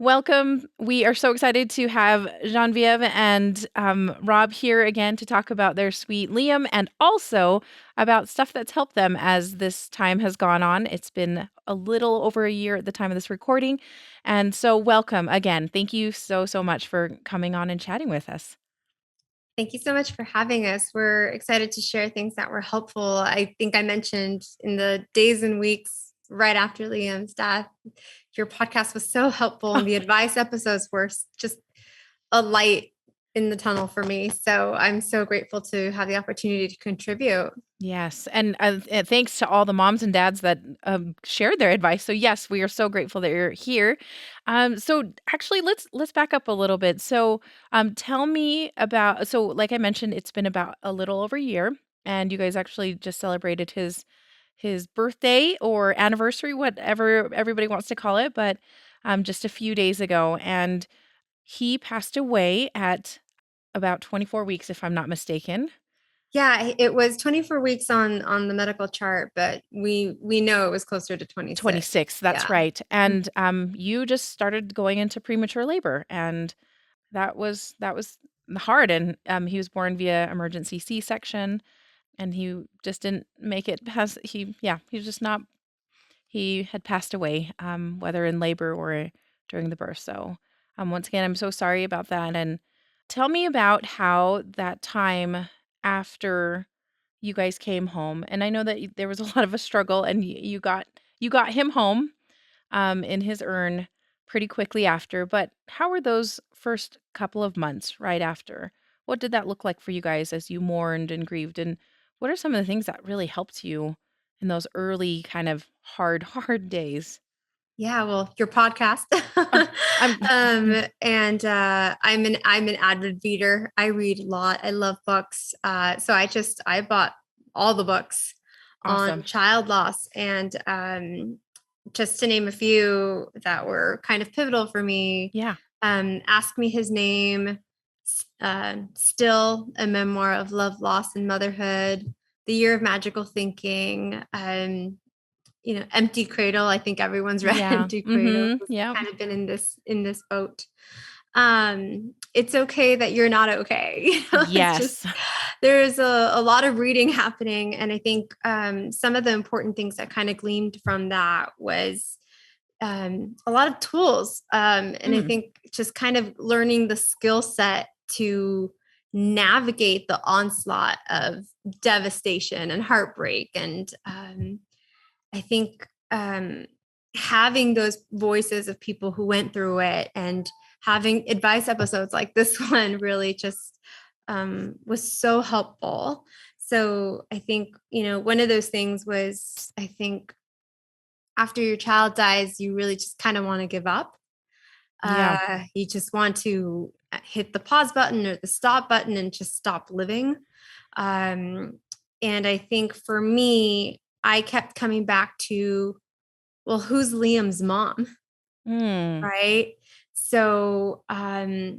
Welcome. We are so excited to have Geneviève and Rob here again to talk about their sweet Liam and also about stuff that's helped them as this time has gone on. It's been a little over a year at the time of this recording. And so, welcome again. Thank you so much for coming on and chatting with us. Thank you so much for having us. We're excited to share things that were helpful. I think I mentioned in the days and weeks right after Liam's death, your podcast was so helpful, and the advice episodes were just a light in the tunnel for me. So I'm so grateful to have the opportunity to contribute. Yes, and thanks to all the moms and dads that shared their advice. So yes, we are so grateful that you're here. So actually, let's back up a little bit. So tell me about. So like I mentioned, it's been about a little over a year, and you guys actually just celebrated his birthday or anniversary, whatever everybody wants to call it, but just a few days ago, and he passed away at about 24 weeks, if I'm not mistaken. Yeah, it was 24 weeks on the medical chart, but we know it was closer to 26. 26, that's Yeah. right, and, you just started going into premature labor, and that was hard, and, he was born via emergency C-section, and he just didn't make it past he was just not he had passed away, whether in labor or during the birth, so, once again, I'm so sorry about that, and tell me about how that time after you guys came home, and I know that there was a lot of a struggle, and you got him home, in his urn pretty quickly after. But how were those first couple of months right after? What did that look like for you guys as you mourned and grieved? And what are some of the things that really helped you in those early kind of hard days? Yeah, well, your podcast. Oh, I'm I'm an avid reader. I read a lot. I love books. So I bought all the books on awesome. child loss, and just to name a few that were kind of pivotal for me. Yeah. Ask Me His Name, Still, a memoir of love, loss, and motherhood. The Year of Magical Thinking. Empty Cradle. I think everyone's read Yeah. Empty Cradle. Mhm. We've Yeah. kind of been in this boat. It's okay that you're not okay. It's just Yes. there's a lot of reading happening, and I think some of the important things that kind of gleamed from that was a lot of tools, and I Mm. think just kind of learning the skill set to navigate the onslaught of devastation and heartbreak, and I think having those voices of people who went through it and having advice episodes like this one really just was so helpful. So I think, one of those things was, I think after your child dies, you really just kind of want to give up. Yeah. You just want to hit the pause button or the stop button and just stop living. Um, and I think for me, I kept coming back to, well, who's Liam's mom? Mm. Right. So, is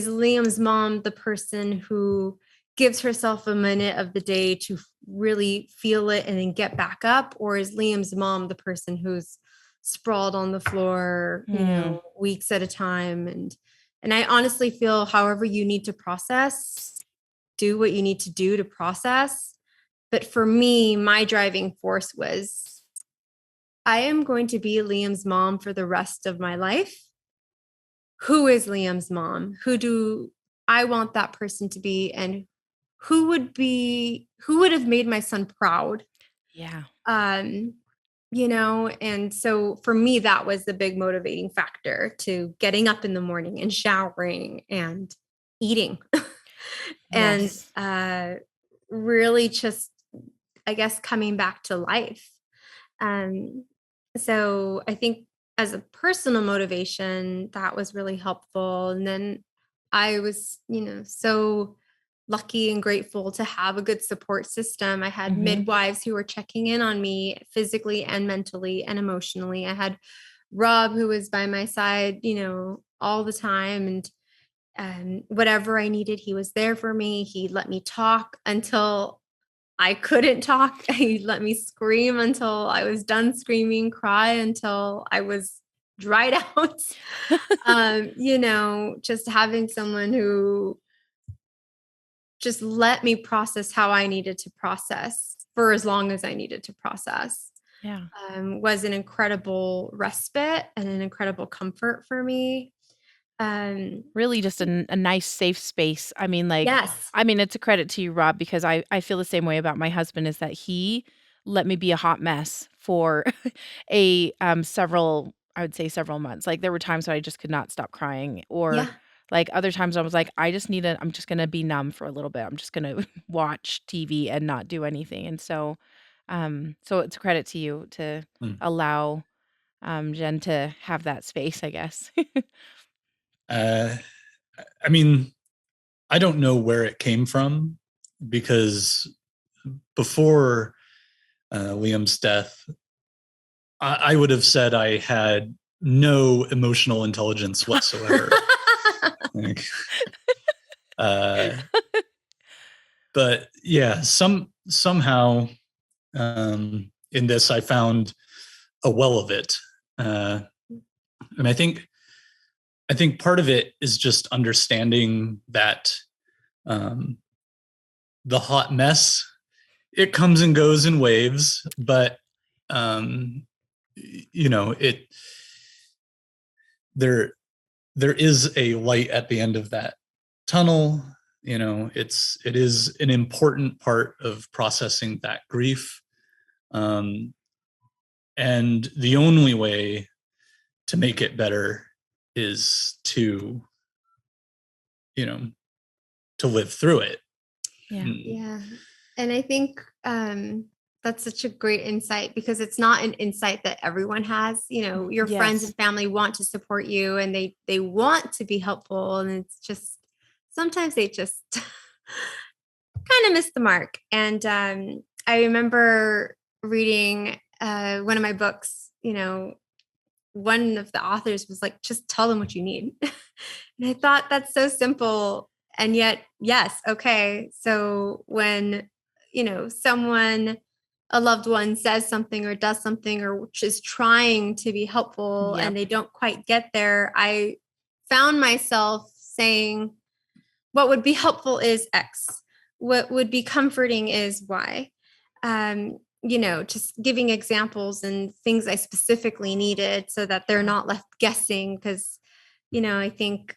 Liam's mom the person who gives herself a minute of the day to really feel it and then get back up? Or is Liam's mom the person who's sprawled on the floor, Mm. weeks at a time? And I honestly feel however you need to process, do what you need to do to process. But for me, my driving force was I am going to be Liam's mom for the rest of my life. Who is Liam's mom? Who do I want that person to be? And who would have made my son proud? Yeah. Um, and so for me, that was the big motivating factor to getting up in the morning and showering and eating. And Yes. really just, I guess, coming back to life. Um, so I think as a personal motivation, that was really helpful. And then I was, so lucky and grateful to have a good support system. I had Mhm. midwives who were checking in on me physically and mentally and emotionally. I had Rob who was by my side, all the time. And whatever I needed, he was there for me. He let me talk until I couldn't talk. He let me scream until I was done screaming, cry until I was dried out. Just having someone who just let me process how I needed to process for as long as I needed to process Yeah. was an incredible respite and an incredible comfort for me. Um, Really just a nice safe space. yes. It's a credit to you, Rob, because I feel the same way about my husband is that he let me be a hot mess for several I would say several months. Like, there were times when I just could not stop crying, or, Yeah. like, other times I was like, I'm just gonna be numb for a little bit. I'm just gonna watch TV and not do anything, and so it's a credit to you to Mm. allow, Jen to have that space, I guess. Uh, I mean, I don't know where it came from because before Liam's death, I would have said I had no emotional intelligence whatsoever. Like, uh, but yeah, somehow in this I found a well of it, and I think part of it is just understanding that um, the hot mess, it comes and goes in waves, but um, it there there is a light at the end of that tunnel. It is an important part of processing that grief, um, and the only way to make it better is to you know to live through it. Yeah. Mm. Yeah. And I think that's such a great insight because it's not an insight that everyone has. Your friends Yes. and family want to support you and they want to be helpful. And it's just sometimes they just kind of miss the mark. And I remember reading one of my books, one of the authors was like, just tell them what you need. And I thought that's so simple. And yet, yes, okay. So when, someone, a loved one says something or does something or is trying to be helpful and Yep. they don't quite get there, I found myself saying, what would be helpful is X. What would be comforting is Y. Just giving examples and things I specifically needed so that they're not left guessing. Because, I think,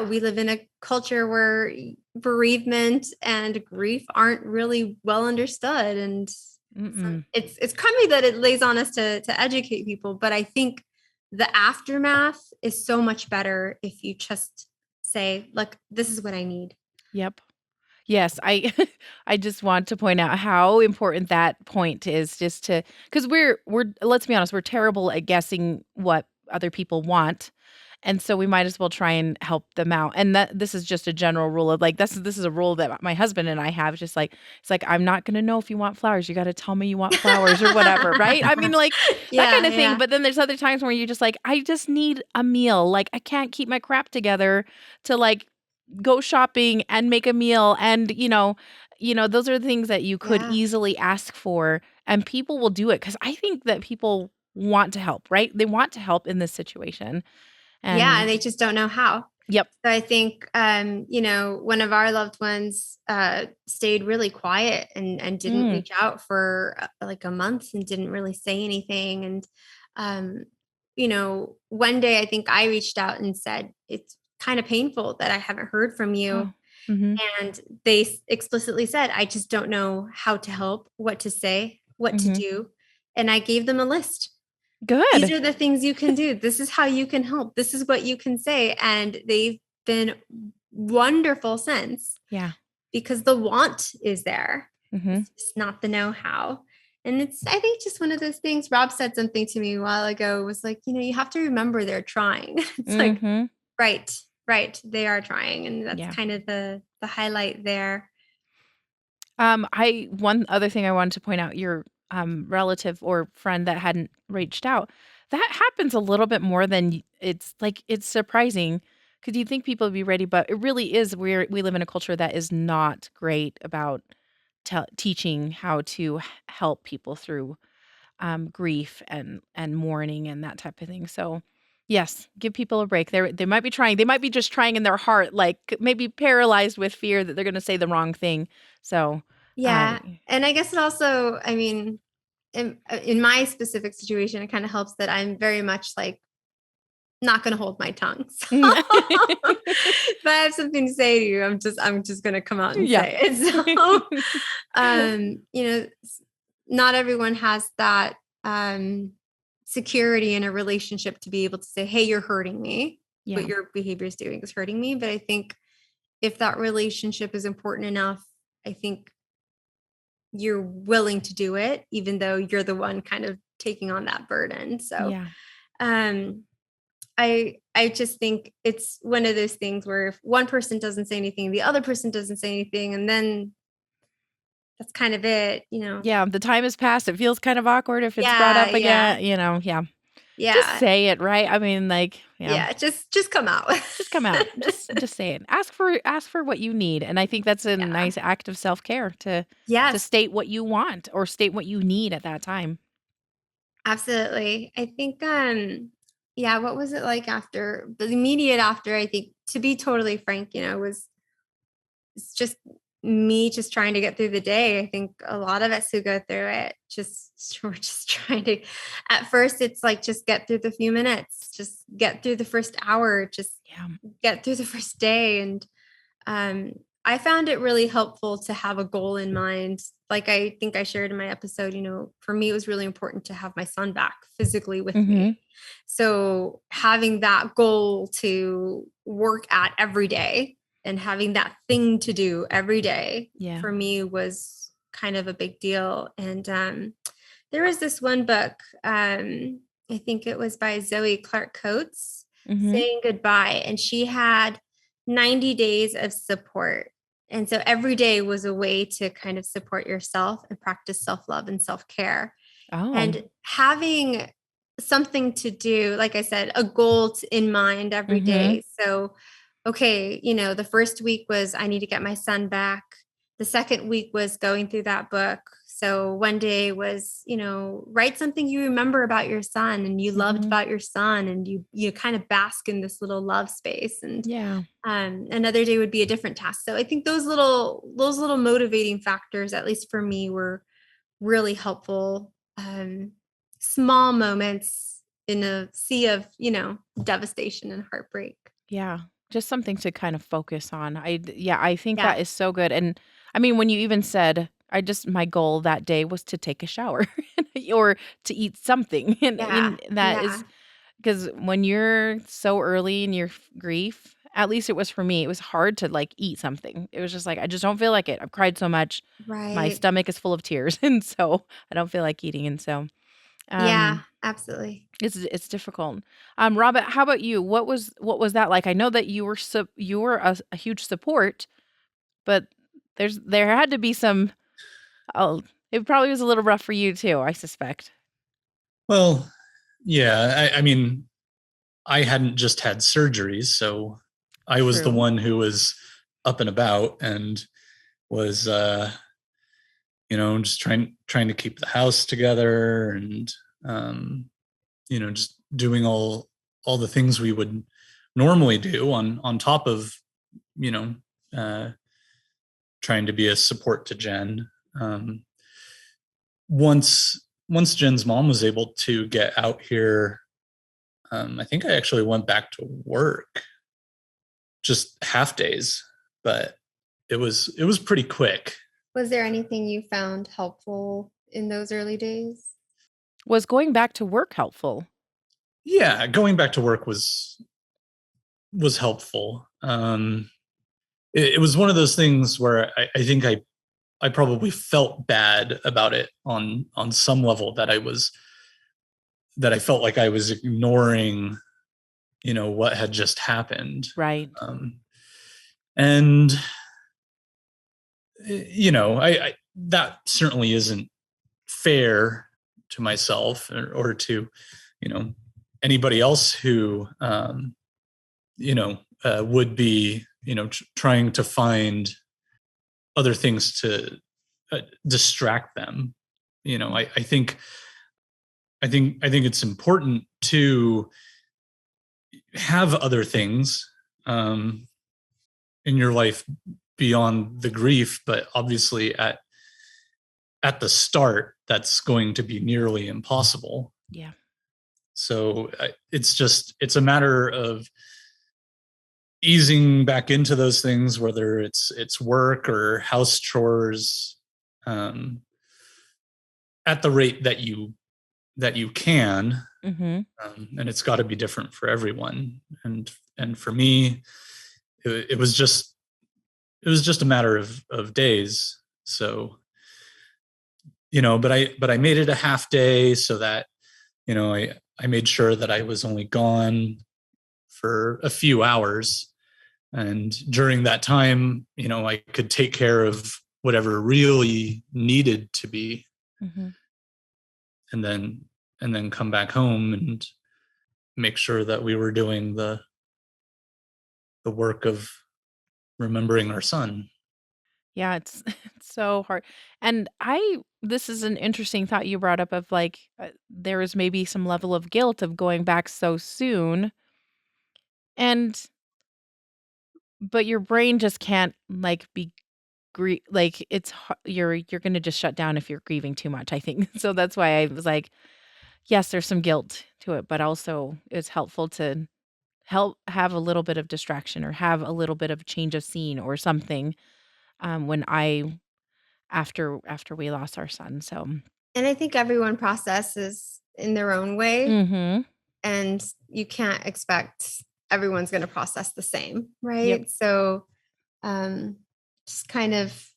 we live in a culture where bereavement and grief aren't really well understood. And Mm-mm. it's crummy that it lays on us to educate people. But I think the aftermath is so much better if you just say, look, this is what I need. Yep. Yes, I I just want to point out how important that point is, just to because we're let's be honest, we're terrible at guessing what other people want. And so we might as well try and help them out. And that this is just a general rule of, like, this is a rule that my husband and I have, just like it's like, I'm not gonna know if you want flowers. You gotta tell me you want flowers or whatever, right? Like, that kind Yeah, of thing. yeah, But then there's other times where you're just like, I just need a meal. Like, I can't keep my crap together to, like, go shopping and make a meal, and those are the things that you could yeah. easily ask for, and people will do it because I think that people want to help, right? They want to help in this situation. Yeah, And and they just don't know how. yep. So I think, one of our loved ones stayed really quiet and didn't Mm, reach out for like a month and didn't really say anything. And, one day I think I reached out and said, it's kind of painful that I haven't heard from you. oh, mhm, And they explicitly said, I just don't know how to help, what to say, what to mhm. do. And I gave them a list. These Good. are the things you can do. This is how you can help. This is what you can say. And they've been wonderful since Yeah. because the want is there. Mhm, It's just not the know how. And it's, I think, just one of those things. Rob said something to me a while ago, was like, you have to remember they're trying. It's like, mhm. right, right. They are trying. And that's Yeah. kind of the highlight there. I one other thing I wanted to point out, your, relative or friend that hadn't reached out, that happens a little bit more than it's like, it's surprising because you think people would be ready, but it really is, we live in a culture that is not great about teaching how to help people through, grief and mourning and that type of thing. So yes, give people a break. They might be trying. They might be just trying in their heart, like maybe paralyzed with fear that they're going to say the wrong thing. So Yeah. And I guess it also, I mean, in my specific situation, it kind of helps that I'm very much like not going to hold my tongue. So if I have something to say to you, I'm just going to come out and say it. So, not everyone has that security in a relationship to be able to say, hey, you're hurting me. Yeah. What your behavior is doing is hurting me. But I think if that relationship is important enough, I think you're willing to do it, even though you're the one kind of taking on that burden. So, Yeah. I just think it's one of those things where if one person doesn't say anything, the other person doesn't say anything, and then that's kind of it, Yeah, the time has passed. It feels kind of awkward if it's brought Yeah, up again, yeah. Just yeah, say it, right? I mean, like, yeah. Just come out. just come out. Just say it. Ask for what you need. And I think that's a Yeah. nice act of self-care to Yes, state what you want or state what you need at that time. absolutely. I think, yeah, what was it like after the immediate after? I think, to be totally frank, it's just me just trying to get through the day. I think a lot of us who go through it we're just trying to, at first it's like, just get through the few minutes, just get through the first hour, just get through the first day. And I found it really helpful to have a goal in mind. Like I think I shared in my episode, for me, it was really important to have my son back physically with me. So having that goal to work at every day and having that thing to do every day for me was kind of a big deal. And there was this one book, I think it was by Zoe Clark Coates, Saying Goodbye. And she had 90 days of support. And so every day was a way to kind of support yourself and practice self-love and self-care. Oh. And having something to do, like I said, a goal in mind every day. So, okay, the first week was I need to get my son back. The second week was going through that book. So one day was, write something you remember about your son and you loved about your son, and you kind of bask in this little love space. And another day would be a different task. So I think those little motivating factors, at least for me, were really helpful. Small moments in a sea of, devastation and heartbreak. Yeah, just something to kind of focus on. I think that is so good. And I mean, when you even said, my goal that day was to take a shower or to eat something. And I mean, that is because when you're so early in your grief, at least it was for me, it was hard to like eat something. It was just like, I just don't feel like it. I've cried so much. My Right. stomach is full of tears. And so I don't feel like eating. And so, Yeah, absolutely. it's difficult. Robert, how about you? What was that like? I know that you were a huge support, but there had to be some. Oh, it probably was a little rough for you too, I suspect. Well, yeah. I mean, I hadn't just had surgeries, so I was the True. one who was up and about and was, just trying to keep the house together and, just doing all the things we would normally do on top of, uh, trying to be a support to Jen. Once Jen's mom was able to get out here, I think I actually went back to work, just half days, but it was pretty quick. Was there anything you found helpful in those early days? Was going back to work helpful? Yeah, going back to work was helpful. It was one of those things where I think I probably felt bad about it on some level, that I felt like I was ignoring, what had just happened. Right. And I that certainly isn't fair to myself or to, anybody else who, would be, trying to find other things to distract them. I think I think it's important to have other things in your life beyond the grief, but obviously at the start, that's going to be nearly impossible. Yeah. So it's a matter of easing back into those things, whether it's work or house chores, at the rate that you can, Mm-hmm. and it's got to be different for everyone. And for me, it was just a matter of days. So but I made it a half day so that I made sure that I was only gone for a few hours. And during that time, I could take care of whatever really needed to be, Mm-hmm. and then come back home and make sure that we were doing the work of remembering our son. Yeah, it's it's so hard. And this is an interesting thought you brought up of like there is maybe some level of guilt of going back so soon. And but your brain just can't like be like you're going to just shut down if you're grieving too much, I think. So that's why I was like, yes, there's some guilt to it, but also it's helpful to help have a little bit of distraction or have a little bit of change of scene or something when I after we lost our son. So, And I think everyone processes in their own way, mhm. and you can't expect everyone's going to process the same, Yep. right? So, um, just kind of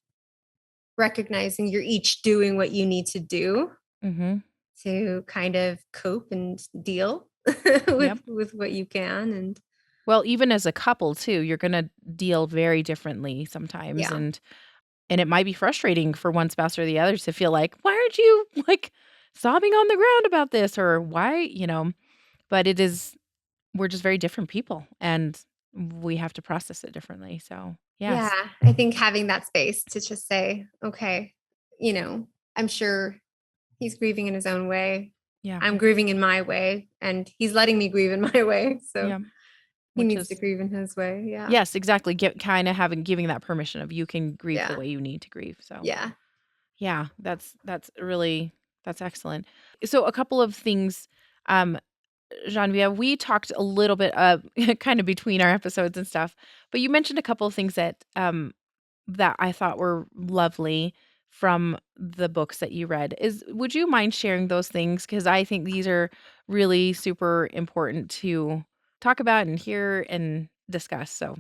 recognizing you're each doing what you need to do Mhm. to kind of cope and deal Yep. with what you can. And Well, even as a couple too, you're going to deal very differently sometimes, yeah, and it might be frustrating for one spouse or the other to feel like, "Why aren't you like sobbing on the ground about this?" or "Why?" But it is we're just very different people and we have to process it differently. So, yeah, yes. I think having that space to just say, okay, I'm sure he's grieving in his own way. Yeah. I'm grieving in my way, and he's letting me grieve in my way. So Yeah. he Which needs to is grieve in his way. Yeah. yes, exactly. Get kind of having giving that permission of you can grieve the Yeah. way you need to grieve. So, Yeah. yeah, that's excellent. So, a couple of things, um, Geneviève, we talked a little bit kind of between our episodes and stuff, but you mentioned a couple of things that I thought were lovely from the books that you read. Would you mind sharing those things? Because I think these are really super important to talk about and hear and discuss. So,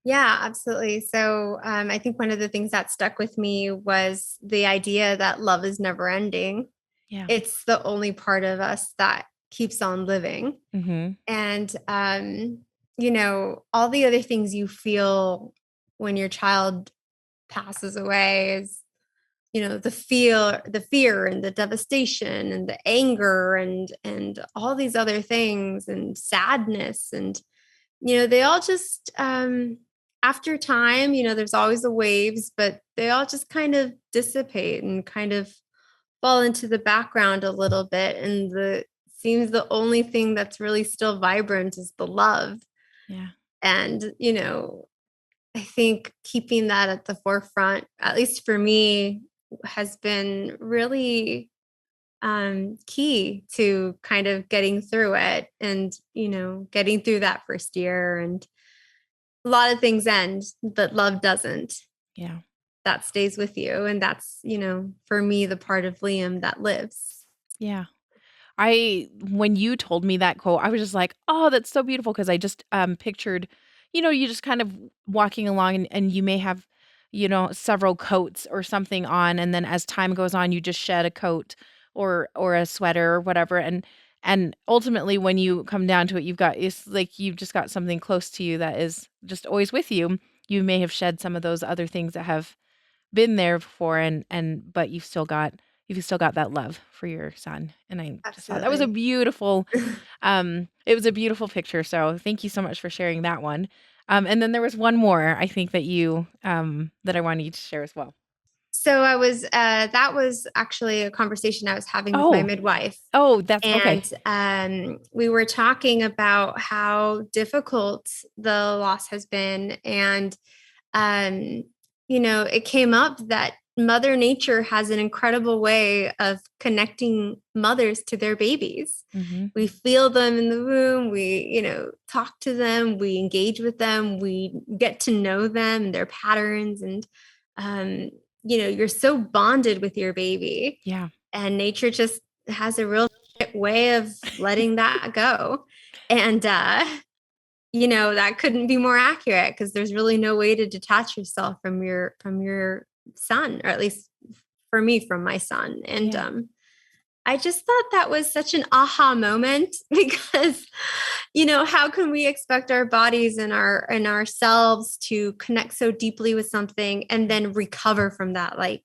Yeah, absolutely. So I think one of the things that stuck with me was the idea that love is never ending. yeah. It's the only part of us that keeps on living. Mhm. And, all the other things you feel when your child passes away is, the fear and the devastation and the anger and all these other things and sadness. And, they all just, after time, there's always the waves, but they all just kind of dissipate and kind of fall into the background a little bit. And seems the only thing that's really still vibrant is the love. Yeah. And, I think keeping that at the forefront, at least for me, has been really key to kind of getting through it and, getting through that first year. And a lot of things end, but love doesn't. Yeah. That stays with you. And that's, for me, the part of Liam that lives. Yeah. When you told me that quote, I was just like, "Oh, that's so beautiful." Because I just, pictured, you just kind of walking along and you may have, several coats or something on, and then as time goes on, you just shed a coat or a sweater or whatever, and ultimately, when you come down to it, it's like you've just got something close to you that is just always with you. You may have shed some of those other things that have been there before but you've still got that love for your son, and I just thought that was a Absolutely. beautiful it was a beautiful picture, so thank you so much for sharing that one. And then there was one more I think that I wanted you to share as well. So I was that was actually a conversation I was having with my Oh, midwife. that's okay. And we were talking about how difficult the loss has been. And, it came up that Mother Nature has an incredible way of connecting mothers to their babies. Mhm. We feel them in the womb. We, talk to them. We engage with them. We get to know them and their patterns. And, you're so bonded with your baby. Yeah. And nature just has a real way of letting that go. And, that couldn't be more accurate because there's really no way to detach yourself from your son, or at least for me, from my son. And Yeah. I just thought that was such an aha moment because, how can we expect our bodies and ourselves to connect so deeply with something and then recover from that? Like,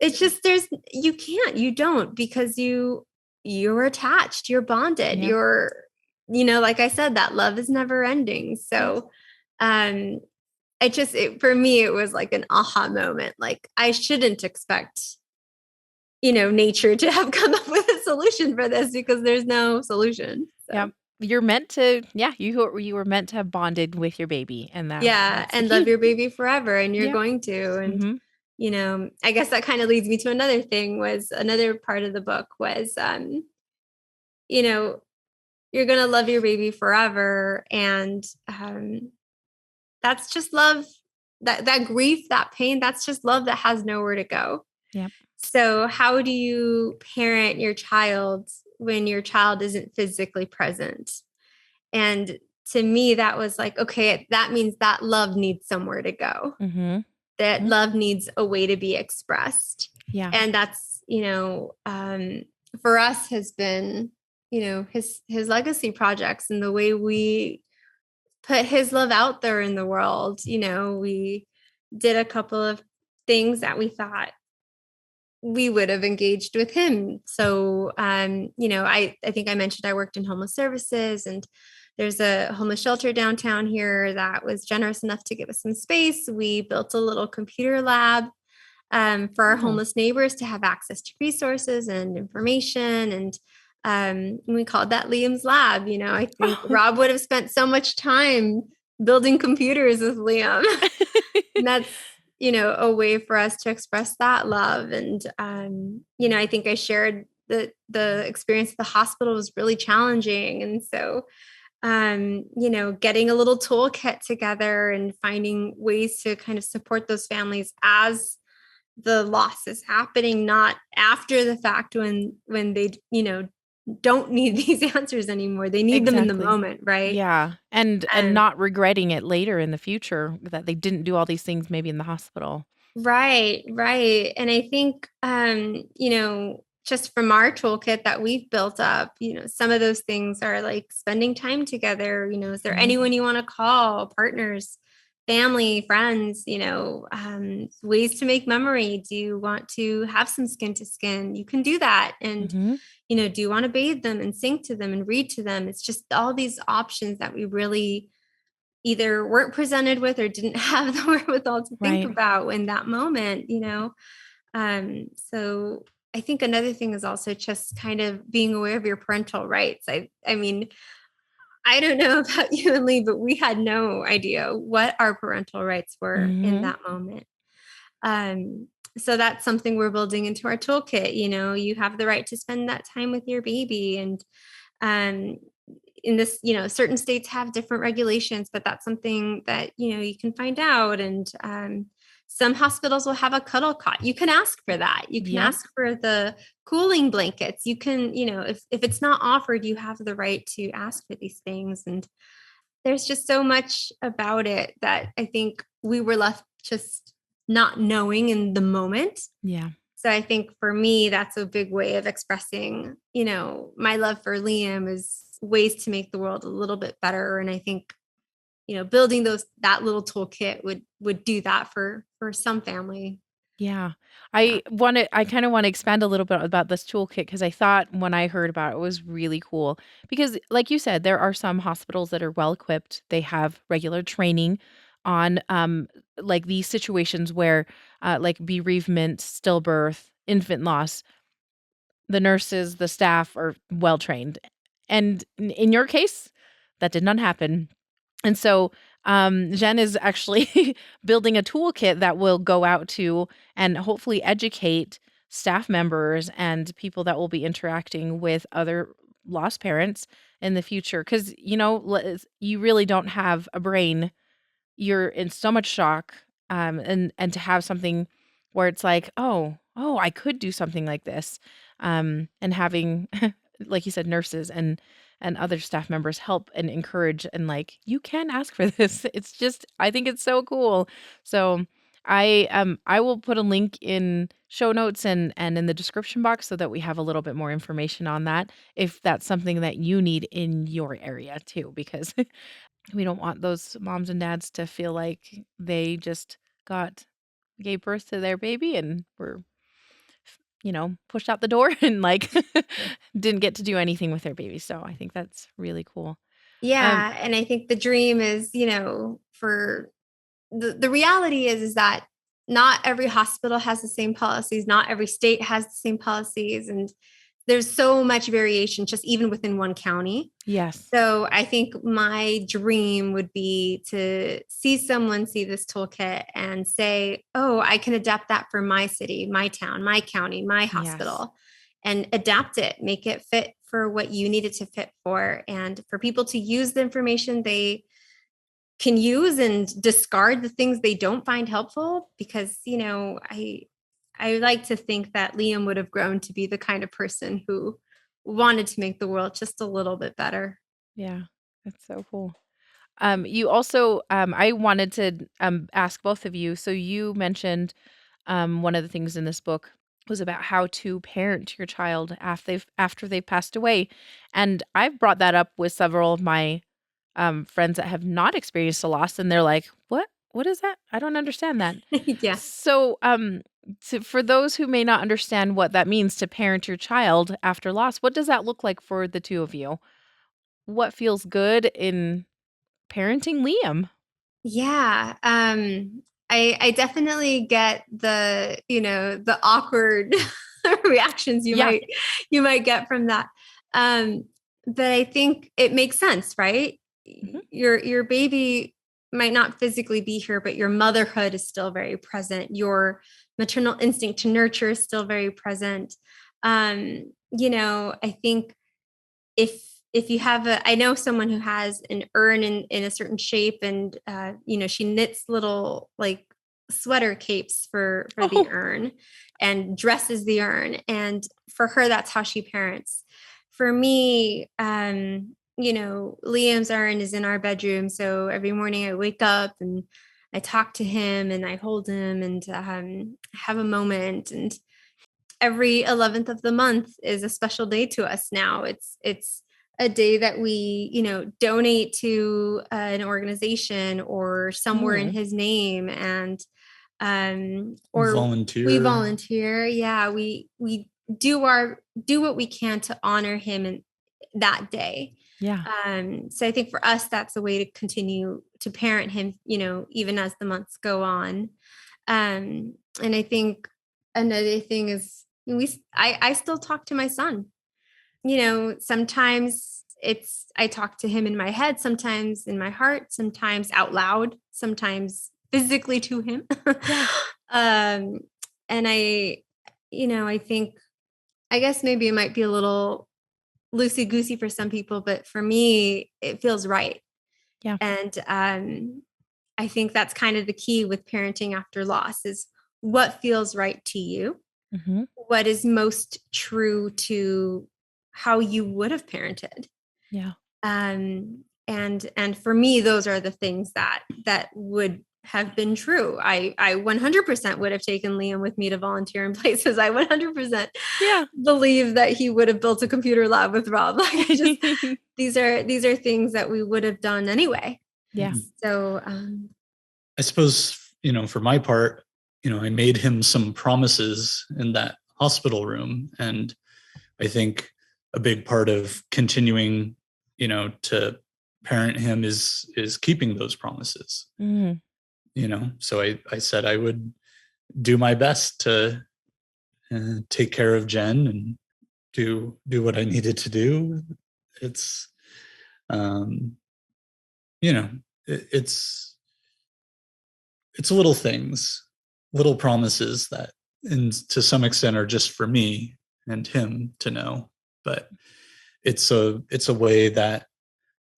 it's just you don't, because you're attached, you're bonded, Yeah. like I said, that love is never ending. Yes. So for me, it was like an aha moment. Like, I shouldn't expect, nature to have come up with a solution for this, because there's no solution. Yeah. So You're meant to you were meant to have bonded with your baby, and yeah, that's the and love key. your baby forever, and you're Yeah. going to. And Mhm. I guess that kind of leads me to another part of the book was, you know, you're going to love your baby forever. And that's just love. That grief, that pain, that's just love that has nowhere to go. Yep. So how do you parent your child when your child isn't physically present? And to me, that was like, okay, that means that love needs somewhere to go. Mhm. That Mhm. love needs a way to be expressed. Yeah. And that's, for us, has been, his legacy projects, and the way we put his love out there in the world. We did a couple of things that we thought we would have engaged with him. So, I think I mentioned I worked in homeless services, and there's a homeless shelter downtown here that was generous enough to give us some space. We built a little computer lab for our Oh. homeless neighbors to have access to resources and information. And we called that Liam's lab. I think Rob would have spent so much time building computers with Liam. And that's, a way for us to express that love. And, I think I shared the experience at the hospital was really challenging. And so, getting a little toolkit together and finding ways to kind of support those families as the loss is happening, not after the fact, when they, don't need these answers anymore. They need them in the Exactly. moment, right? Yeah, and And not regretting it later in the future that they didn't do all these things maybe in the hospital. right, right. And I think, just from our toolkit that we've built up, some of those things are like spending time together. Is there Mhm. anyone you want to call, partners, family, friends, ways to make memory? Do you want to have some skin to skin? You can do that. And, Mhm. do you want to bathe them and sing to them and read to them? It's just all these options that we really either weren't presented with or didn't have the wherewithal to think Right. about in that moment. So I think another thing is also just kind of being aware of your parental rights. I mean, I don't know about you and Lee, but we had no idea what our parental rights were in Mhm. that moment. Um, so that's something we're building into our toolkit. You have the right to spend that time with your baby. And um, in this, certain states have different regulations, but that's something that, you can find out. And some hospitals will have a cuddle cot. You can ask for that. You can Yep. ask for the cooling blankets. You can, if it's not offered, you have the right to ask for these things. And there's just so much about it that I think we were left just not knowing in the moment. Yeah. So I think for me, that's a big way of expressing, my love for Liam, is ways to make the world a little bit better. And I think, building that little toolkit would do that for some family. Yeah. Yeah. I kinda wanna expand a little bit about this toolkit because I thought when I heard about it was really cool. Because like you said, there are some hospitals that are well equipped. They have regular training on like these situations where like bereavement, stillbirth, infant loss, the nurses, the staff are well trained. And in your case, that did not happen. And so Jen is actually building a toolkit that will go out to and hopefully educate staff members and people that will be interacting with other lost parents in the future. Because, you really don't have a brain. You're in so much shock, and to have something where it's like, "Oh, I could do something like this," and having, like you said, nurses and other staff members help and encourage and like, "You can ask for this." It's just I think it's so cool. So, I will put a link in show notes and in the description box so that we have a little bit more information on that if that's something that you need in your area too, because we don't want those moms and dads to feel like they just gave birth to their baby and were, pushed out the door and like didn't get to do anything with their baby. So I think that's really cool. Um, Yeah. And I think the dream is, for the reality is that not every hospital has the same policies, not every state has the same policies. And there's so much variation just even within one county. yes. So I think my dream would be to see someone see this toolkit and say, oh, I can adapt that for my city, my town, my county, my Yes. hospital, and adapt it, make it fit for what you need it to fit for. And for people to use the information they can use and discard the things they don't find helpful. Because, I like to think that Liam would have grown to be the kind of person who wanted to make the world just a little bit better. Yeah. That's so cool. You also, I wanted to ask both of you. So you mentioned one of the things in this book was about how to parent your child after they've passed away, and I've brought that up with several of my friends that have not experienced a loss, and they're like, "What? What is that? I don't understand that." Yeah. So, for those who may not understand what that means to parent your child after loss, what does that look like for the two of you? What feels good in parenting Liam? Yeah. I definitely get the awkward reactions you Yeah. might get from that. But I think it makes sense, right? Mhm. Your baby might not physically be here, but your motherhood is still very present. Your maternal instinct to nurture is still very present. I think if you have I know someone who has an urn in a certain shape, and she knits little like sweater capes for the Oh. urn and dresses the urn, and for her that's how she parents. For me, Liam's urn is in our bedroom, so every morning I wake up and I talk to him and I hold him and have a moment. And every 11th of the month is a special day to us now. It's a day that we, donate to an organization or somewhere in Mm. his name. And or Volunteer. we volunteer. Yeah, we do what we can to honor him in that day. Yeah. So I think for us that's a way to continue to parent him, even as the months go on. And I think another thing is I still talk to my son. Sometimes I talk to him in my head, sometimes in my heart, sometimes out loud, sometimes physically to him. Yeah. And I think, I guess maybe it might be a little loosey goosey for some people, but for me, it feels right. Yeah. And I think that's kind of the key with parenting after loss is what feels right to you, Mhm. what is most true to how you would have parented. Yeah. And for me, those are the things that would have been true. I 100% would have taken Liam with me to volunteer in places. I 100% Yeah. believe that he would have built a computer lab with Rob. Like these are things that we would have done anyway. Yeah. So I suppose, for my part, I made him some promises in that hospital room. And I think a big part of continuing, to parent him is keeping those promises. Mhm. So I said I would do my best to take care of Jen and do what I needed to do. It's, it's little things, little promises that, and to some extent, are just for me and him to know. But it's a way that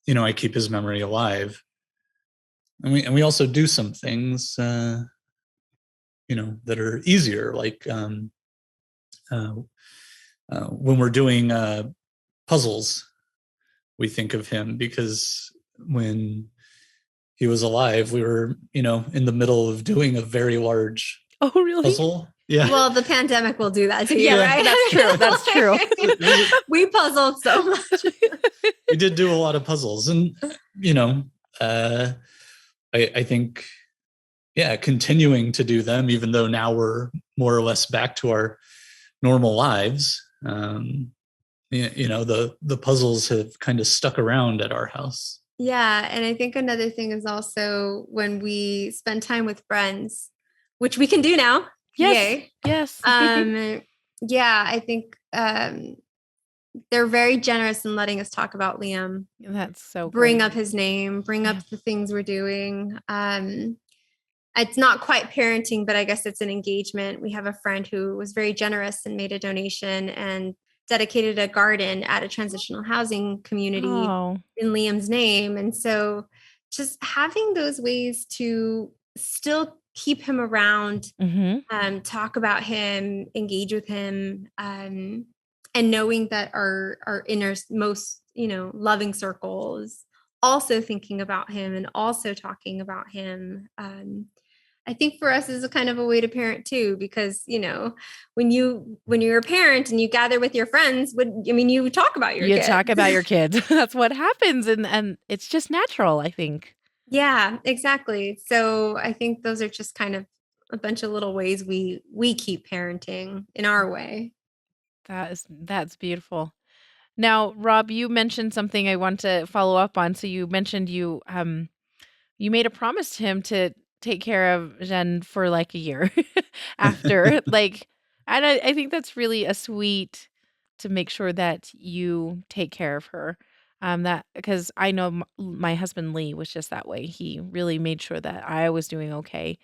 I keep his memory alive. And we also do some things that are easier, like when we're doing puzzles, we think of him, because when he was alive, we were in the middle of doing a very large puzzle. Yeah. Well, the pandemic will do that to you, Yeah, right? that's true. That's true. We puzzled so much. We did do a lot of puzzles, and I think, continuing to do them, even though now we're more or less back to our normal lives. The puzzles have kind of stuck around at our house. Yeah. And I think another thing is also when we spend time with friends, which we can do now. Yes. Yay. Yes. Yeah, I think they're very generous in letting us talk about Liam. That's so bring great. up his name, bring up the things we're doing. It's not quite parenting, but I guess it's an engagement. We have a friend who was very generous and made a donation and dedicated a garden at a transitional housing community in Liam's name. And so just having those ways to still keep him around, talk about him, engage with him, and knowing that our innermost, loving circle is also thinking about him and also talking about him. I think for us is a kind of a way to parent too, because when you're a parent and you gather with your friends, you talk about your kids. You talk about your kids. That's what happens, and it's just natural, I think. Yeah, exactly. So I think those are just kind of a bunch of little ways we keep parenting in our way. That's beautiful. Now, Rob, you mentioned something I want to follow up on. So you mentioned you made a promise to him to take care of Jen for like a year after, and I think that's really a sweet to make sure that you take care of her. That because I know my husband Lee was just that way. He really made sure that I was doing okay,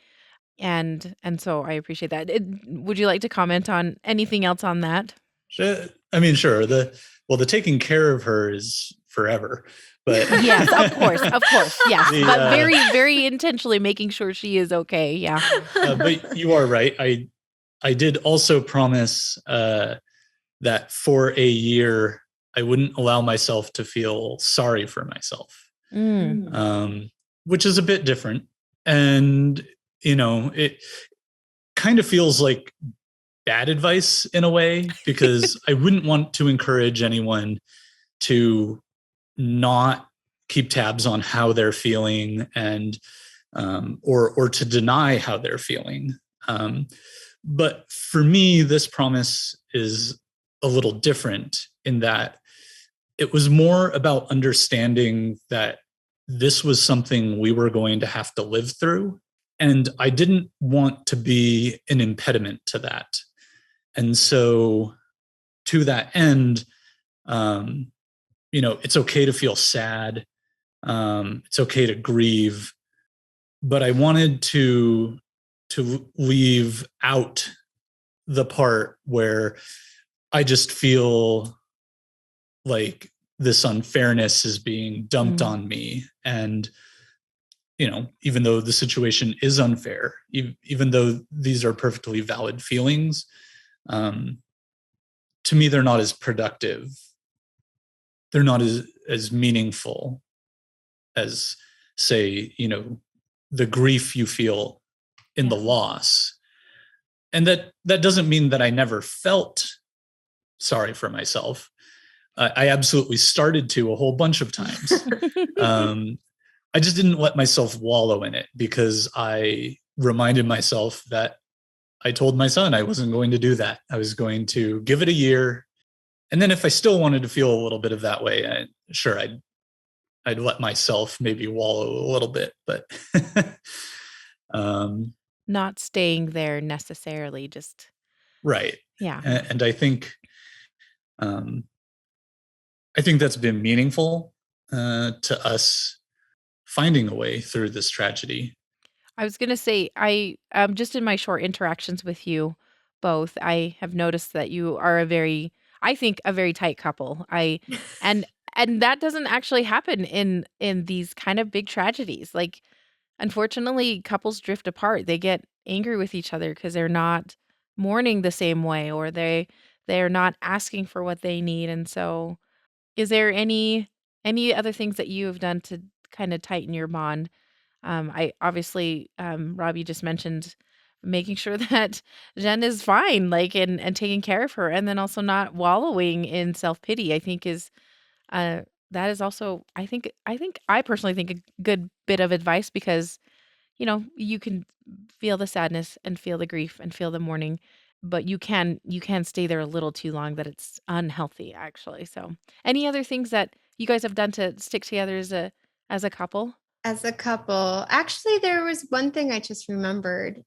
and so I appreciate that. Would you like to comment on anything else on that? Sure. Sure. The taking care of her is forever, but yes, of course, yes, but very, very intentionally making sure she is okay. Yeah, but you are right. I did also promise that for a year I wouldn't allow myself to feel sorry for myself, which is a bit different, and it kind of feels like bad advice in a way, because I wouldn't want to encourage anyone to not keep tabs on how they're feeling, and or to deny how they're feeling. But for me, this promise is a little different in that it was more about understanding that this was something we were going to have to live through, and I didn't want to be an impediment to that. And so to that end, it's okay to feel sad. It's okay to grieve, but I wanted to leave out the part where I just feel like this unfairness is being dumped on me. And, even though the situation is unfair, even though these are perfectly valid feelings, to me, they're not as productive. They're not as meaningful as, say, the grief you feel in the loss. And that doesn't mean that I never felt sorry for myself. I absolutely started to a whole bunch of times. I just didn't let myself wallow in it, because I reminded myself that I told my son I wasn't going to do that. I was going to give it a year. And then if I still wanted to feel a little bit of that way, sure, I'd let myself maybe wallow a little bit. But Not staying there necessarily, just Right. yeah. And I think that's been meaningful to us finding a way through this tragedy. I was gonna say, I just in my short interactions with you both, I have noticed that you are I think, a very tight couple. And and that doesn't actually happen in these kind of big tragedies. Like, unfortunately, couples drift apart. They get angry with each other because they're not mourning the same way, or they're not asking for what they need. And so, is there any other things that you have done to kind of tighten your bond? I obviously, Rob, you just mentioned making sure that Jen is fine, like, and taking care of her, and then also not wallowing in self-pity, I think uh, that is also, I personally think a good bit of advice because, you can feel the sadness and feel the grief and feel the mourning, but you can stay there a little too long that it's unhealthy, actually. So, any other things that you guys have done to stick together as a couple? As a couple, actually, there was one thing I just remembered.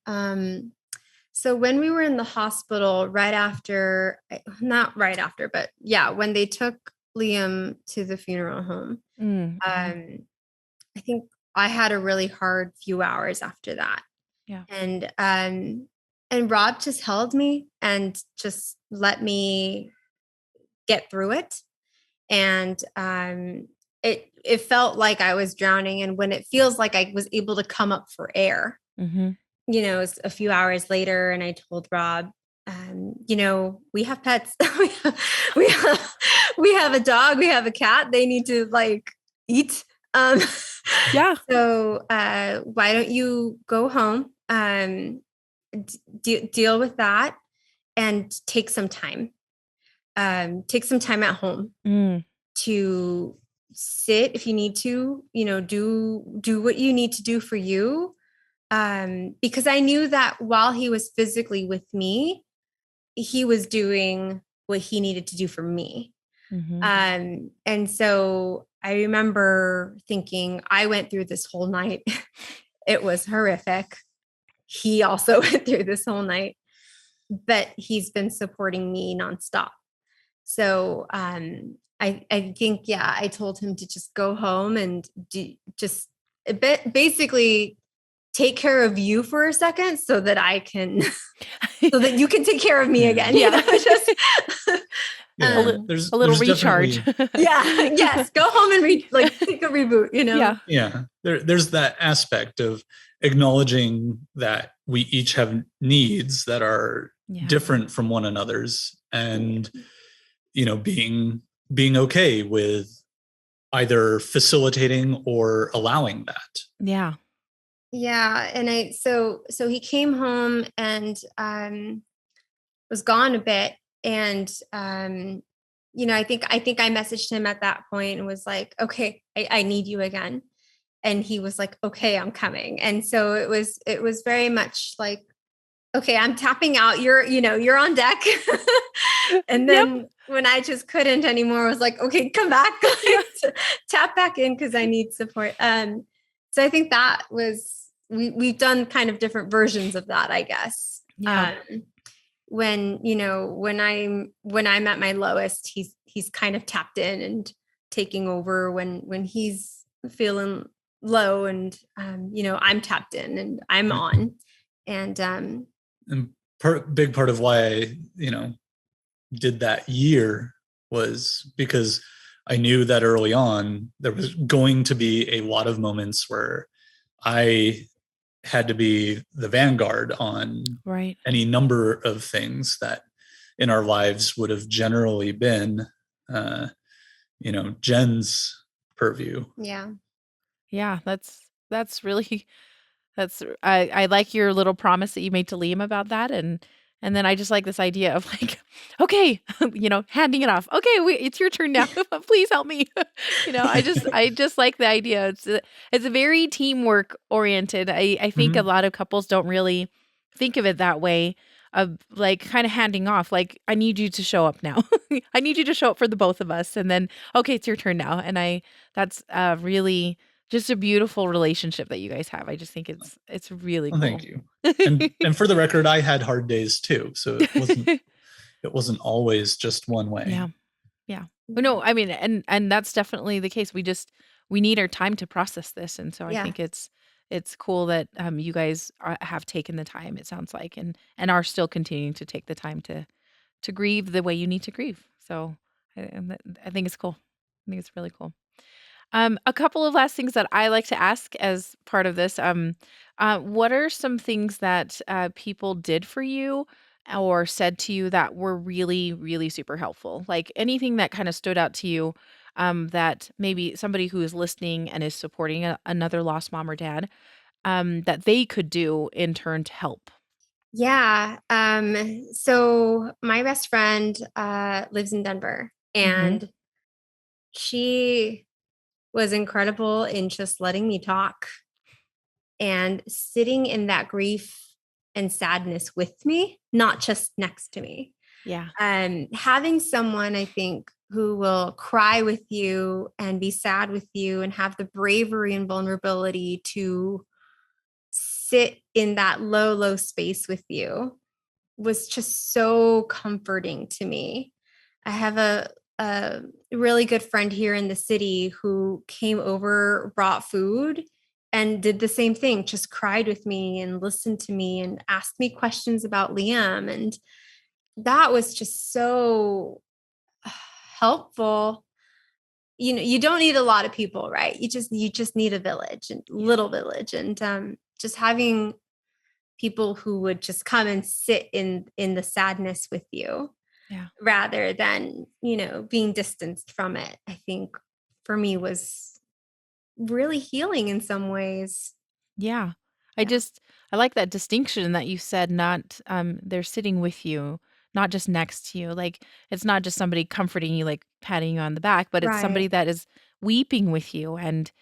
So when we were in the hospital, right after, not right after, but yeah, when they took Liam to the funeral home, Mm, mhm. I think I had a really hard few hours after that. Yeah. And Rob just held me and just let me get through it. And it felt like I was drowning. And when it feels like I was able to come up for air, Mhm. it's a few hours later, and I told Rob, we have pets. we have we have a dog, we have a cat. They need to like eat. Um, Yeah. so why don't you go home, deal with that, and take some time. Take some time at home Mm, to sit if you need to, do what you need to do for you. Because I knew that while he was physically with me, he was doing what he needed to do for me. mhm. And so I remember thinking, I went through this whole night. It was horrific. He also went through this whole night, but he's been supporting me nonstop. So I think, yeah, I told him to just go home and just a bit, basically take care of you for a second so that I can, so that you can take care of me again. Yeah. Just, A Yeah, little there's a little definitely recharge. yeah, yes, go home and take a reboot, Yeah. yeah, there's that aspect of acknowledging that we each have needs that are Yeah. different from one another's, and being okay with either facilitating or allowing that. Yeah. Yeah. And so he came home and was gone a bit. And I think I messaged him at that point and was like, okay, I need you again. And he was like, okay, I'm coming. And so it was very much like, okay, I'm tapping out. You're on deck. And Yep. then when I just couldn't anymore, I was like, okay, come back, tap back in because I need support. So I think that was we've done kind of different versions of that, I guess. Yeah. When I'm at my lowest, he's kind of tapped in and taking over when he's feeling low, and I'm tapped in and I'm Right. on. And And big part of why I did that year was because I knew that early on there was going to be a lot of moments where I had to be the vanguard on Right. any number of things that in our lives would have generally been Jen's purview. yeah. Yeah, that's really I like your little promise that you made to Liam about that, and then I just like this idea of like, okay, handing it off. Okay, it's your turn now. Please help me. I just like the idea. It's a very teamwork oriented. I think a Mhm. lot of couples don't really think of it that way, of like kind of handing off, like, I need you to show up now. I need you to show up for the both of us, and then okay, it's your turn now. And that's really just a beautiful relationship that you guys have. I just think it's really Well, cool. thank you. And for the record, I had hard days too, so it wasn't always just one way. Yeah. Yeah. But no, I mean, and that's definitely the case. We need our time to process this, and so I Yeah. think it's cool that you guys have taken the time. It sounds like, and are still continuing to take the time to grieve the way you need to grieve. So I think it's cool. I think it's really cool. A couple of last things that I like to ask as part of this. What are some things that people did for you or said to you that were really, really super helpful? Like anything that kind of stood out to you that maybe somebody who is listening and is supporting another lost mom or dad that they could do in turn to help. Yeah. So my best friend lives in Denver, and she was incredible in just letting me talk and sitting in that grief and sadness with me, not just next to me. Yeah. Having someone, I think, who will cry with you and be sad with you and have the bravery and vulnerability to sit in that low, low space with you was just so comforting to me. I have a really good friend here in the city who came over, brought food, and did the same thing, just cried with me and listened to me and asked me questions about Liam. And that was just so helpful. You know, you don't need a lot of people, right? You just need a village and little village. And just having people who would just come and sit in the sadness with you, Yeah. rather than, being distanced from it, I think for me was really healing in some ways. Yeah. Yeah. I like that distinction that you said, not they're sitting with you, not just next to you. Like it's not just somebody comforting you, like patting you on the back, but it's somebody Right. that is weeping with you and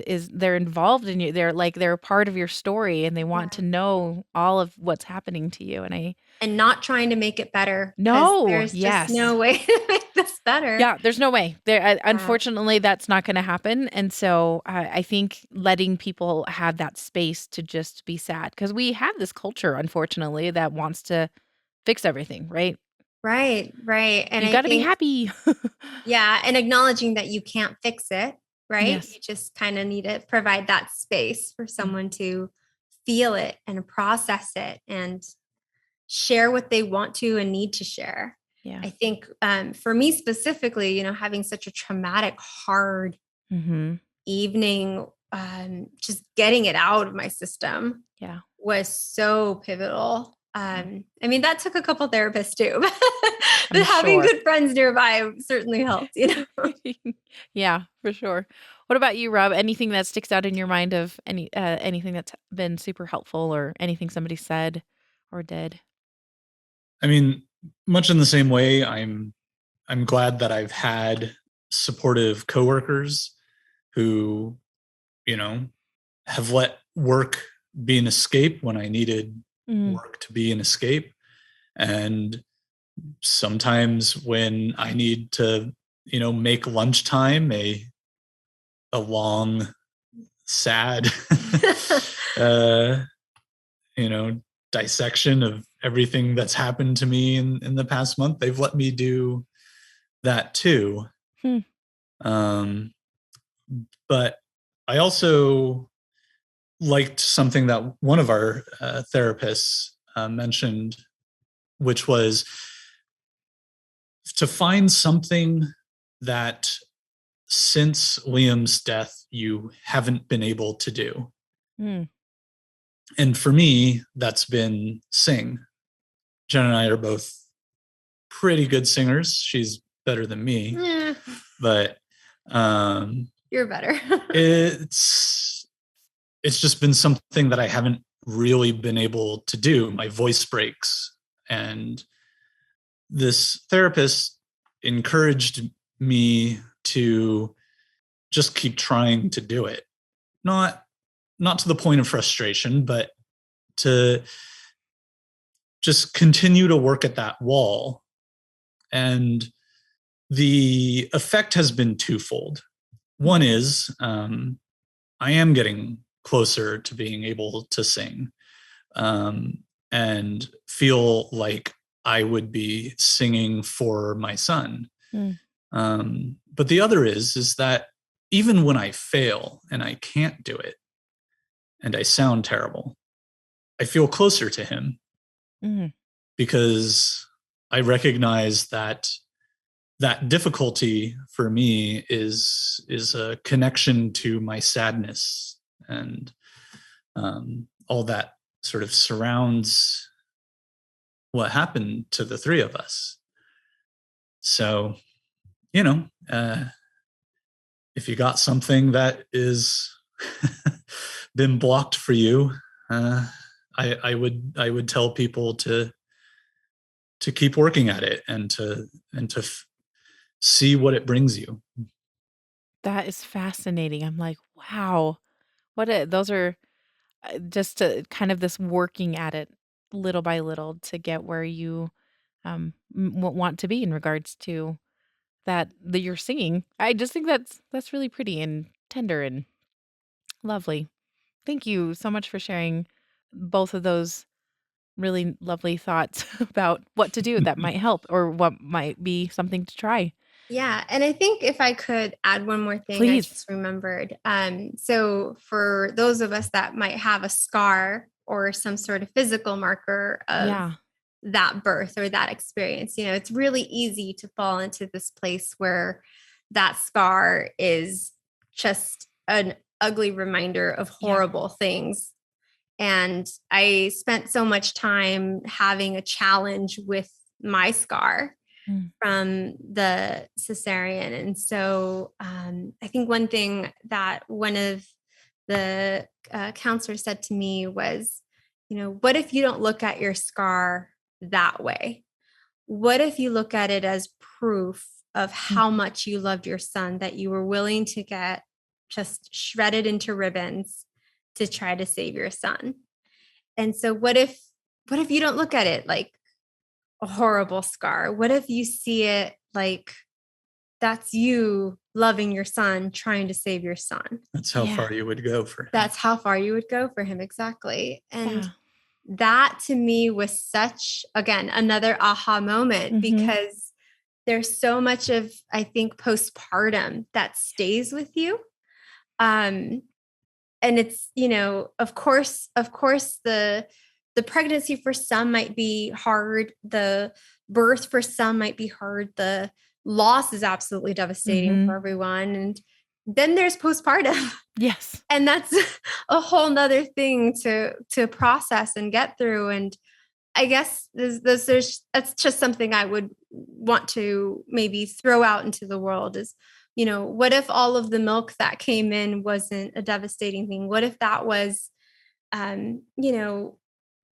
is they're involved in you. They're a part of your story and they want to Yeah. know all of what's happening to you. And not trying to make it better, because No, there's just yes. no way to make this better. Yeah, there's no way. Yeah. Unfortunately, that's not gonna happen, and so, I think letting people have that space to just be sad, because we have this culture, unfortunately, that wants to fix everything, right? Right, right. And You I gotta be think, happy. yeah, and acknowledging that you can't fix it, right? Yes. You just kind of need to provide that space for Mm, someone to feel it and process it and share what they want to and need to share. yeah. I think for me specifically, having such a traumatic, hard Mhm. evening, just getting it out of my system Yeah. was so pivotal. Yeah. I mean, that took a couple therapists too, I'm but having sure. good friends nearby certainly helped. Yeah, for sure. What about you, Rob? Anything that sticks out in your mind of anything that's been super helpful or anything somebody said or did? I mean, much in the same way, I'm glad that I've had supportive coworkers who, you know, have let work be an escape when I needed Mm, work to be an escape. And sometimes when I need to, make lunchtime a long, sad, uh, you know, dissection of everything that's happened to me in the past month, they've let me do that too. hmm, Um, but I also liked something that one of our therapists mentioned, which was to find something that since Liam's death you haven't been able to do. mm. And for me, that's been sing. Jen and I are both pretty good singers. She's better than me, Yeah, but you're better. it's just been something that I haven't really been able to do. My voice breaks, and this therapist encouraged me to just keep trying to do it. Not to the point of frustration, but to just continue to work at that wall. And the effect has been twofold. One is I am getting closer to being able to sing, and feel like I would be singing for my son. Mm. But the other is that even when I fail and I can't do it and I sound terrible, I feel closer to him Mm. because I recognize that that difficulty for me is a connection to my sadness, and all that sort of surrounds what happened to the three of us. So, you know, if you got something that is been blocked for you, I would tell people to keep working at it and to see what it brings you. That is fascinating. I'm like, wow, those are just to kind of this working at it little by little to get where you want to be in regards to that you're singing. I just think that's really pretty and tender and lovely. Thank you so much for sharing both of those really lovely thoughts about what to do that might help or what might be something to try. Yeah. And I think if I could add one more thing, I Please. just remembered. So for those of us that might have a scar or some sort of physical marker of Yeah. that birth or that experience, it's really easy to fall into this place where that scar is just an ugly reminder of Yeah. horrible things. And I spent so much time having a challenge with my scar Mm. from the cesarean. And so I think one thing that one of the counselors said to me was, what if you don't look at your scar that way? What if you look at it as proof of Mm. how much you loved your son, that you were willing to get just shredded into ribbons to try to save your son? And so what if you don't look at it like a horrible scar? What if you see it like that's you loving your son, trying to save your son? That's how Yeah. far you would go for him. That's how far you would go for him. Exactly. And Yeah. that to me was such, again, another aha moment, Mhm. because there's so much of, I think, postpartum that stays with you. And it's, of course, the pregnancy for some might be hard. The birth for some might be hard. The loss is absolutely devastating for Mhm. everyone. And then there's postpartum. Yes. And that's a whole nother thing to process and get through. And I guess that's just something I would want to maybe throw out into the world is, what if all of the milk that came in wasn't a devastating thing? What if that was, um, you know,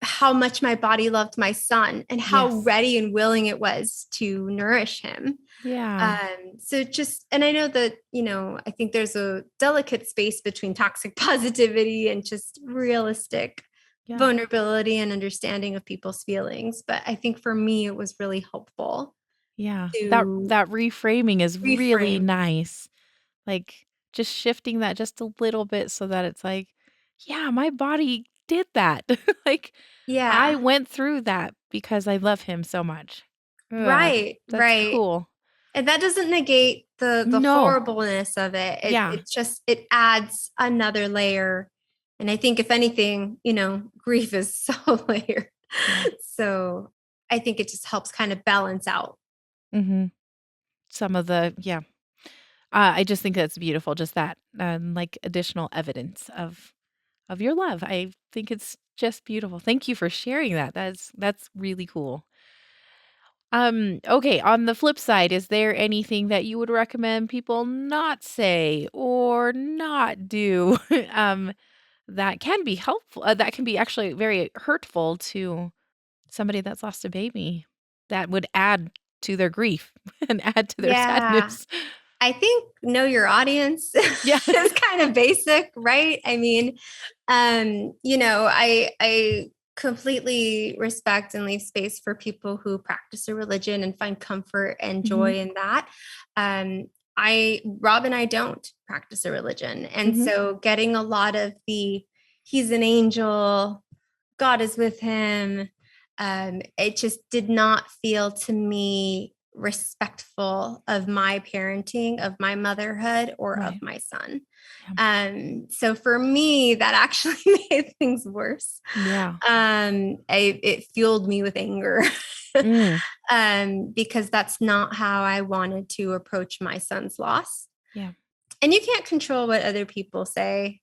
how much my body loved my son and how Yes. ready and willing it was to nourish him. Yeah. And I know that, I think there's a delicate space between toxic positivity and just realistic Yeah. vulnerability and understanding of people's feelings. But I think for me, it was really helpful Yeah. That to that reframing is really reframe. nice. Like, just shifting that just a little bit so that it's like, "Yeah, my body did that." Like, I Yeah. went through that because I love him so much. Ugh, Right. that's Right. cool. And that doesn't negate the No. horribleness of it. Yeah. It's just it adds another layer. And I think if anything, grief is so layered. Yeah. So I think it just helps kind of balance out. Mhm. Some of the yeah. I just think that's beautiful, just that, like, additional evidence of your love. I think it's just beautiful. Thank you for sharing that. That's really cool. Okay, on the flip side, is there anything that you would recommend people not say or not do, um, that can be helpful that can be actually very hurtful to somebody that's lost a baby, that would add to their grief and add to their Yeah. sadness? I think know your audience Yeah. is kind of basic, right? I mean, I completely respect and leave space for people who practice a religion and find comfort and Mhm. joy in that. Um, Rob and I don't practice a religion. And Mhm. so getting a lot of he's an angel, God is with him. It just did not feel to me respectful of my parenting, of my motherhood, or of Right. my son. Yeah. So for me, that actually made things worse. Yeah. It fueled me with anger. Mm. Because that's not how I wanted to approach my son's loss. Yeah. And you can't control what other people say,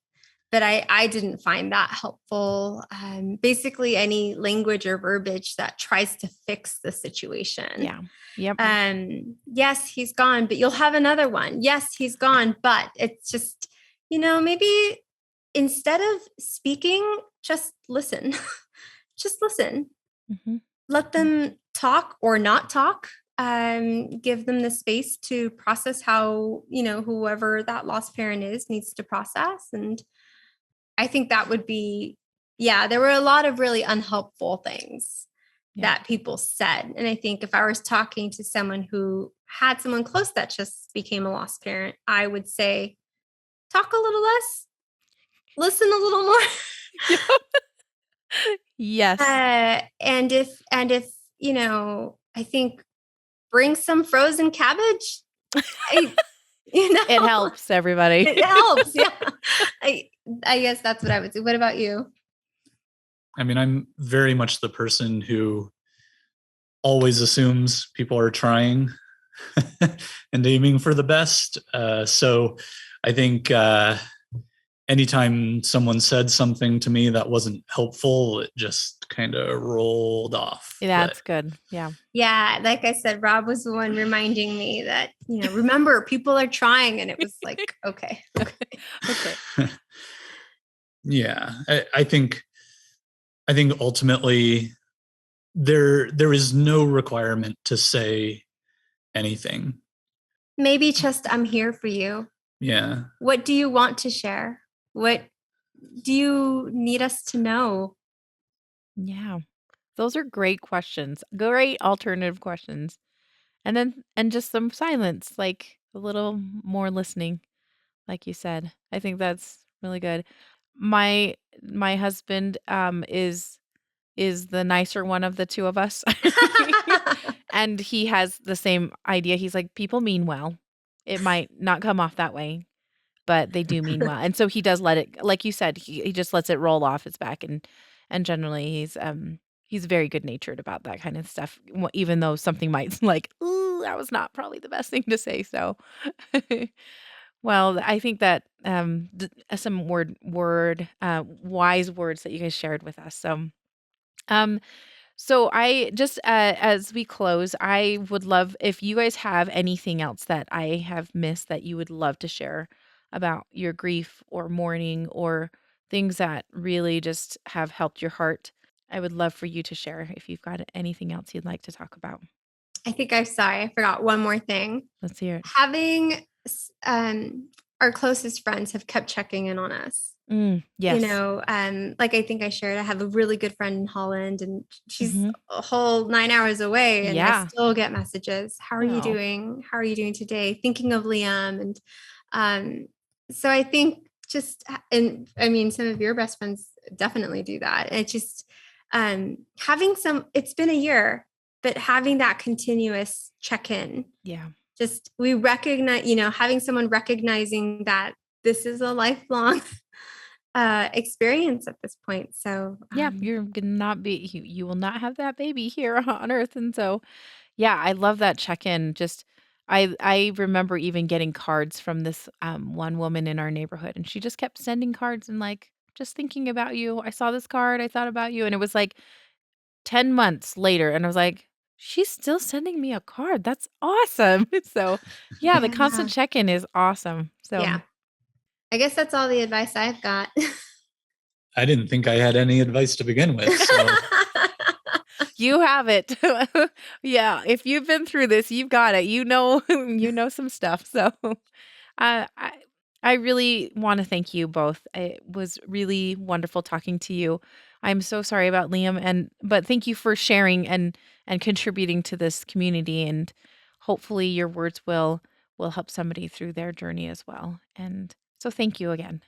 but I didn't find that helpful. Basically, any language or verbiage that tries to fix the situation. Yeah. Yep. Yes, he's gone, but you'll have another one. Yes, he's gone, but it's just, maybe instead of speaking, just listen. Just listen. Mhm. Let them talk or not talk. Give them the space to process how, whoever that lost parent is needs to process. And I think that would be, there were a lot of really unhelpful things Yeah. that people said. And I think if I was talking to someone who had someone close that just became a lost parent, I would say, talk a little less, listen a little more. Yep. Yes. And if, I think bring some frozen cabbage. I, It helps everybody. it helps. Yeah. I guess that's what I would do. What about you? I mean, I'm very much the person who always assumes people are trying and aiming for the best. So I think anytime someone said something to me that wasn't helpful, it just kind of rolled off. That's good. Yeah. Yeah. Like I said, Rob was the one reminding me that, remember, people are trying. And it was like, okay. Okay. Yeah. I think ultimately there is no requirement to say anything. Maybe just, I'm here for you. Yeah. What do you want to share? What do you need us to know? Yeah. Those are great questions. Great alternative questions. And just some silence, like a little more listening, like you said. I think that's really good. My my husband is the nicer one of the two of us. And he has the same idea. He's like, people mean well. It might not come off that way, but they do mean well. And so he does let it, like you said, he just lets it roll off his back. And generally he's very good natured about that kind of stuff, even though something might like, ooh, that was not probably the best thing to say. So well, I think that some wise words that you guys shared with us. Um so I just as we close, I would love if you guys have anything else that I have missed that you would love to share about your grief or mourning or things that really just have helped your heart. I would love for you to share if you've got anything else you'd like to talk about. I think I'm sorry. I forgot one more thing. Let's hear it. Having our closest friends have kept checking in on us. Yes. Like I think I shared, I have a really good friend in Holland and she's Mhm. a whole 9 hours away and Yeah. I still get messages. How are you Oh. doing? How are you doing today? Thinking of Liam. And so I think just, and I mean, some of your best friends definitely do that. And it's just it's been a year, but having that continuous check-in. Yeah. Just we recognize, having someone recognizing that this is a lifelong experience at this point. So Yeah, you're gonna not be you will not have that baby here on earth. And so yeah, I love that check-in. Just I remember even getting cards from this one woman in our neighborhood and she just kept sending cards and like just thinking about you. I saw this card, I thought about you and it was like 10 months later and I was like she's still sending me a card. That's awesome. So, yeah, the constant yeah. check-in is awesome. So, Yeah. I guess that's all the advice I've got. I didn't think I had any advice to begin with. So you have it. Yeah, if you've been through this, you've got it. You know some stuff. So, uh, I I really want to thank you both. It was really wonderful talking to you. I'm so sorry about Liam, but thank you for sharing and contributing to this community. And hopefully, your words will will help somebody through their journey as well. And so thank you again.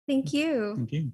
Thank you. Thank you.